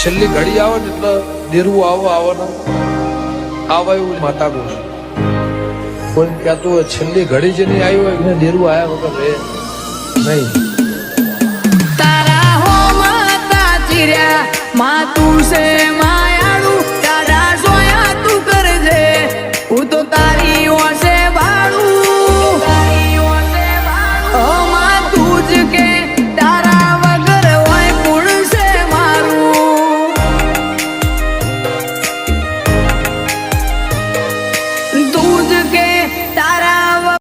છેલ્લી ઘડી આવે ને એટલે દેરવું આવે ને આવે એવું માતા કહું છું. કોઈ કહેતું હોય છેલ્લી ઘડી જે નહીં આવી હોય એને દેરવું આવ્યા વગર રહે નહીં. તારા હો માતા ચીર્યા માં તું છે માં